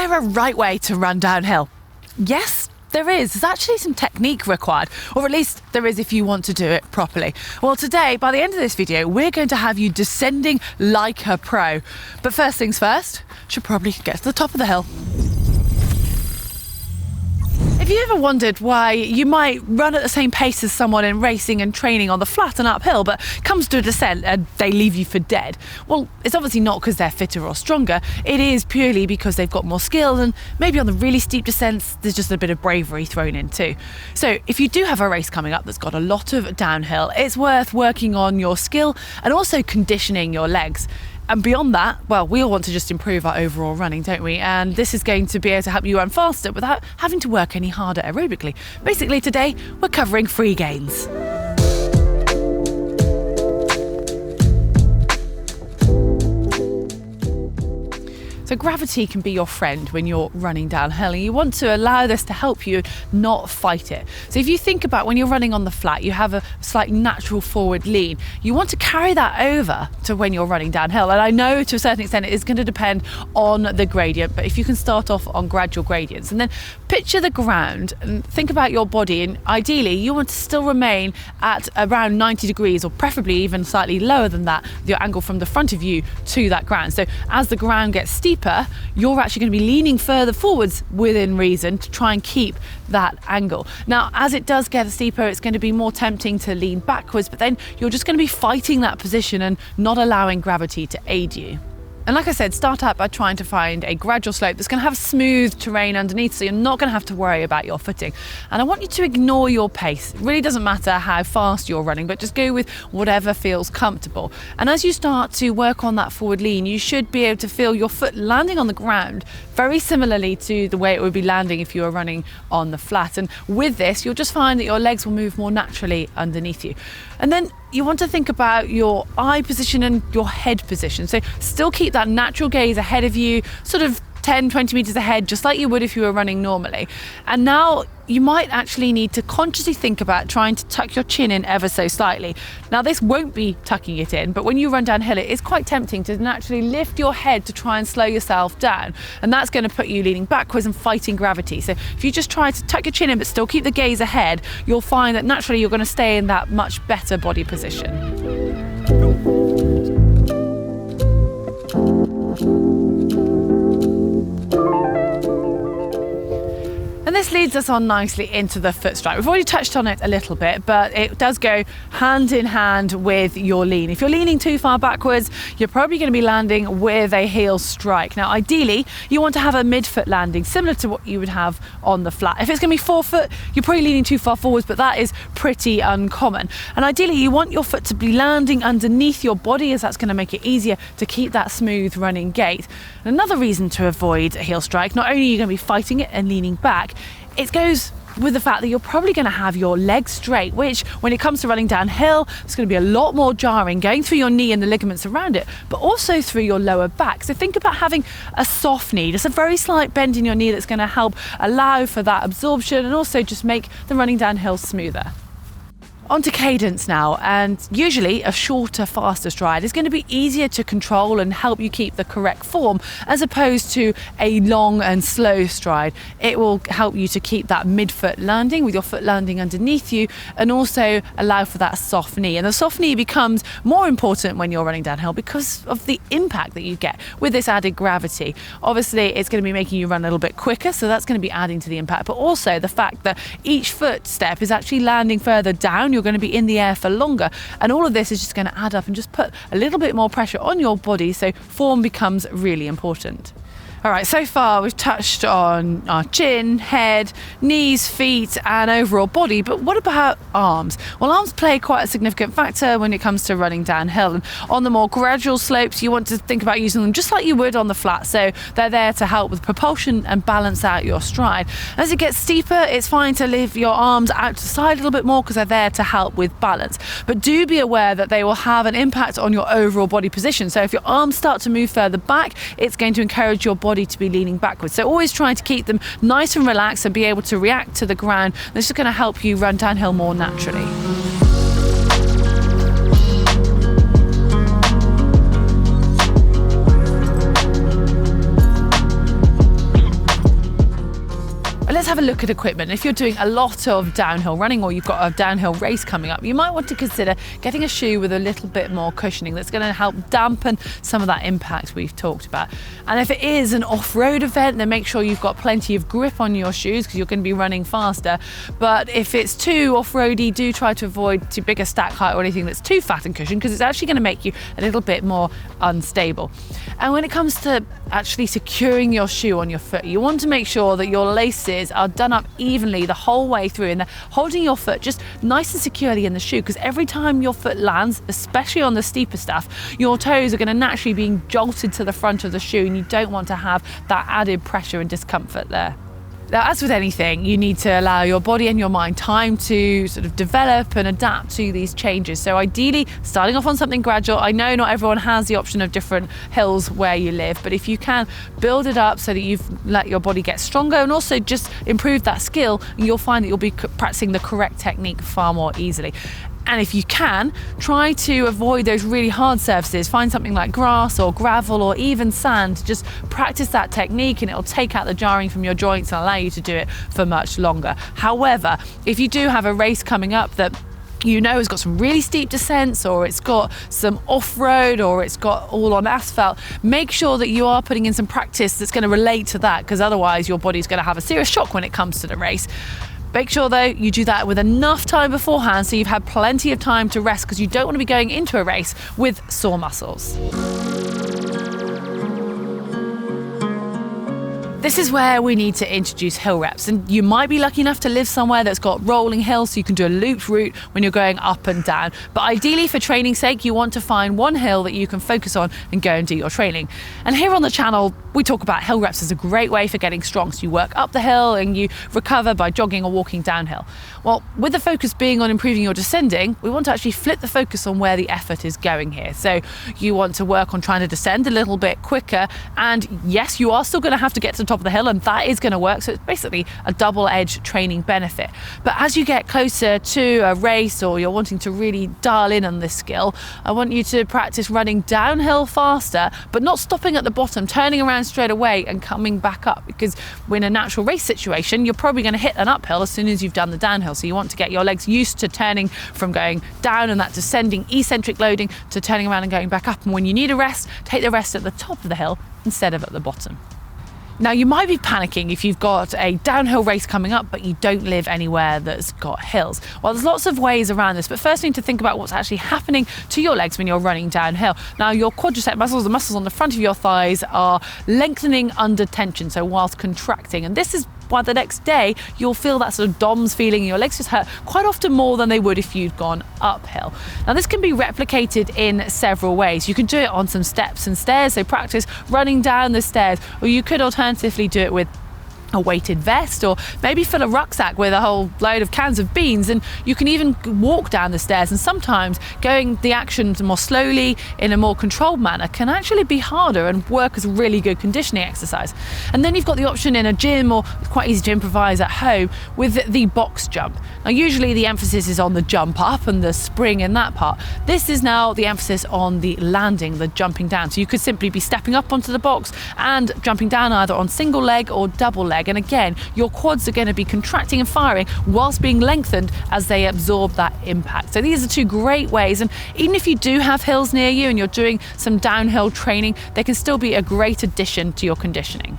there a right way to run downhill? Yes, there is. There's actually some technique required, or at least there is if you want to do it properly. Well, today, by the end of this video, we're going to have you descending like a pro. But first things first, should probably get to the top of the hill. If you ever wondered why you might run at the same pace as someone in racing and training on the flat and uphill, but comes to a descent and they leave you for dead, well, it's obviously not because they're fitter or stronger. It is purely because they've got more skill, and maybe on the really steep descents, there's just a bit of bravery thrown in too. So if you do have a race coming up that's got a lot of downhill, it's worth working on your skill and also conditioning your legs. And beyond that, well, we all want to just improve our overall running, don't we? And this is going to be able to help you run faster without having to work any harder aerobically. Basically, today, we're covering free gains. So gravity can be your friend when you're running downhill, and you want to allow this to help you, not fight it. So if you think about when you're running on the flat, you have a slight natural forward lean. You want to carry that over to when you're running downhill. And I know to a certain extent it is going to depend on the gradient, but if you can start off on gradual gradients and then picture the ground and think about your body, and ideally you want to still remain at around 90 degrees or preferably even slightly lower than that, your angle from the front of you to that ground. So as the ground gets steeper, you're actually going to be leaning further forwards within reason to try and keep that angle. Now, as it does get steeper, it's going to be more tempting to lean backwards, but then you're just going to be fighting that position and not allowing gravity to aid you. And like I said, start out by trying to find a gradual slope that's going to have smooth terrain underneath, so you're not going to have to worry about your footing. And I want you to ignore your pace. It really doesn't matter how fast you're running, but just go with whatever feels comfortable. And as you start to work on that forward lean, you should be able to feel your foot landing on the ground very similarly to the way it would be landing if you were running on the flat. And with this, you'll just find that your legs will move more naturally underneath you. And then you want to think about your eye position and your head position. So still keep that natural gaze ahead of you, sort of 10, 20 meters ahead, just like you would if you were running normally. And now you might actually need to consciously think about trying to tuck your chin in ever so slightly. Now, this won't be tucking it in, but when you run downhill, it is quite tempting to naturally lift your head to try and slow yourself down. And that's going to put you leaning backwards and fighting gravity. So if you just try to tuck your chin in, but still keep the gaze ahead, you'll find that naturally you're going to stay in that much better body position. And this leads us on nicely into the foot strike. We've already touched on it a little bit, but it does go hand in hand with your lean. If you're leaning too far backwards, you're probably going to be landing with a heel strike. Now, ideally, you want to have a midfoot landing, similar to what you would have on the flat. If it's going to be forefoot, you're probably leaning too far forwards, but that is pretty uncommon. And ideally, you want your foot to be landing underneath your body, as that's going to make it easier to keep that smooth running gait. And another reason to avoid a heel strike, not only are you going to be fighting it and leaning back, it goes with the fact that you're probably going to have your legs straight, which when it comes to running downhill, it's going to be a lot more jarring going through your knee and the ligaments around it, but also through your lower back. So think about having a soft knee, just a very slight bend in your knee that's going to help allow for that absorption and also just make the running downhill smoother. On to cadence now, and usually a shorter, faster stride is going to be easier to control and help you keep the correct form as opposed to a long and slow stride. It will help you to keep that midfoot landing with your foot landing underneath you and also allow for that soft knee. And the soft knee becomes more important when you're running downhill because of the impact that you get with this added gravity. Obviously, it's going to be making you run a little bit quicker, so that's going to be adding to the impact, but also the fact that each foot step is actually landing further down. You're going to be in the air for longer, and all of this is just going to add up and just put a little bit more pressure on your body, so form becomes really important. All right, so far we've touched on our chin, head, knees, feet and overall body, but what about arms? Well, arms play quite a significant factor when it comes to running downhill, and on the more gradual slopes you want to think about using them just like you would on the flat, so they're there to help with propulsion and balance out your stride. As it gets steeper, it's fine to leave your arms out to the side a little bit more because they're there to help with balance, but do be aware that they will have an impact on your overall body position. So if your arms start to move further back, it's going to encourage your body to be leaning backwards. So always trying to keep them nice and relaxed and be able to react to the ground. This is going to help you run downhill more naturally. let's have a look at equipment. If you're doing a lot of downhill running or you've got a downhill race coming up, you might want to consider getting a shoe with a little bit more cushioning that's going to help dampen some of that impact we've talked about. And if it is an off-road event, then make sure you've got plenty of grip on your shoes because you're going to be running faster. But if it's too off-roady, do try to avoid too big a stack height or anything that's too fat and cushioned, because it's actually going to make you a little bit more unstable. And when it comes to actually securing your shoe on your foot, you want to make sure that your laces are done up evenly the whole way through and they're holding your foot just nice and securely in the shoe, because every time your foot lands, especially on the steeper stuff, your toes are going to naturally be jolted to the front of the shoe, and you don't want to have that added pressure and discomfort there. Now, as with anything, you need to allow your body and your mind time to sort of develop and adapt to these changes. So ideally, starting off on something gradual. I know not everyone has the option of different hills where you live, but if you can, build it up so that you've let your body get stronger and also just improve that skill, you'll find that you'll be practicing the correct technique far more easily. And if you can, try to avoid those really hard surfaces. Find something like grass or gravel or even sand. Just practice that technique and it'll take out the jarring from your joints and allow you to do it for much longer. However, if you do have a race coming up that you know has got some really steep descents, or it's got some off-road, or it's got all on asphalt, make sure that you are putting in some practice that's going to relate to that, because otherwise your body's going to have a serious shock when it comes to the race. Make sure though you do that with enough time beforehand so you've had plenty of time to rest, because you don't want to be going into a race with sore muscles. This is where we need to introduce hill reps, and you might be lucky enough to live somewhere that's got rolling hills so you can do a looped route when you're going up and down. But ideally, for training's sake, you want to find one hill that you can focus on and go and do your training. And here on the channel, we talk about hill reps as a great way for getting strong. So you work up the hill and you recover by jogging or walking downhill. Well, with the focus being on improving your descending, we want to actually flip the focus on where the effort is going here. So you want to work on trying to descend a little bit quicker. And yes, you are still going to have to get to the top of the hill, and that is going to work. So it's basically a double-edged training benefit. But as you get closer to a race, or you're wanting to really dial in on this skill, I want you to practice running downhill faster, but not stopping at the bottom, turning around straight away and coming back up, because in a natural race situation, you're probably going to hit an uphill as soon as you've done the downhill. So you want to get your legs used to turning from going down and that descending eccentric loading to turning around and going back up. And when you need a rest, take the rest at the top of the hill instead of at the bottom. Now, you might be panicking if you've got a downhill race coming up, but you don't live anywhere that's got hills. Well, there's lots of ways around this, but first you need to think about what's actually happening to your legs when you're running downhill. Now, your quadricep muscles, the muscles on the front of your thighs, are lengthening under tension, so whilst contracting. And this is why the next day you'll feel that sort of DOMS feeling in your legs just hurt quite often more than they would if you'd gone uphill. Now, this can be replicated in several ways. You can do it on some steps and stairs, so practice running down the stairs, or you could alternatively do it with a weighted vest, or maybe fill a rucksack with a whole load of cans of beans, and you can even walk down the stairs. And sometimes going the action more slowly in a more controlled manner can actually be harder and work as a really good conditioning exercise. And then you've got the option in a gym, or it's quite easy to improvise at home, with the box jump. Now, usually the emphasis is on the jump up and the spring in that part. This is now the emphasis on the landing, the jumping down. So you could simply be stepping up onto the box and jumping down either on single leg or double leg. And again, your quads are going to be contracting and firing whilst being lengthened as they absorb that impact. So these are two great ways. And even if you do have hills near you and you're doing some downhill training, they can still be a great addition to your conditioning.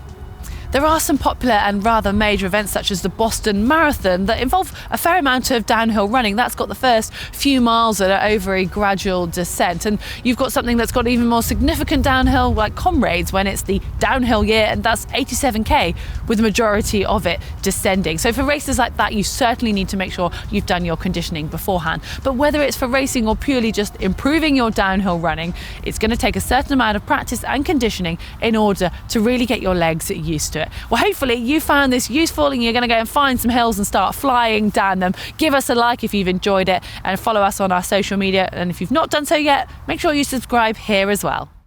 There are some popular and rather major events such as the Boston Marathon that involve a fair amount of downhill running. That's got the first few miles that are over a gradual descent, and you've got something that's got even more significant downhill like Comrades when it's the downhill year, and that's 87k with the majority of it descending. So for races like that, you certainly need to make sure you've done your conditioning beforehand. But whether it's for racing or purely just improving your downhill running, it's going to take a certain amount of practice and conditioning in order to really get your legs used to it. Well, hopefully you found this useful and you're going to go and find some hills and start flying down them. Give us a like if you've enjoyed it, and follow us on our social media. And if you've not done so yet, make sure you subscribe here as well.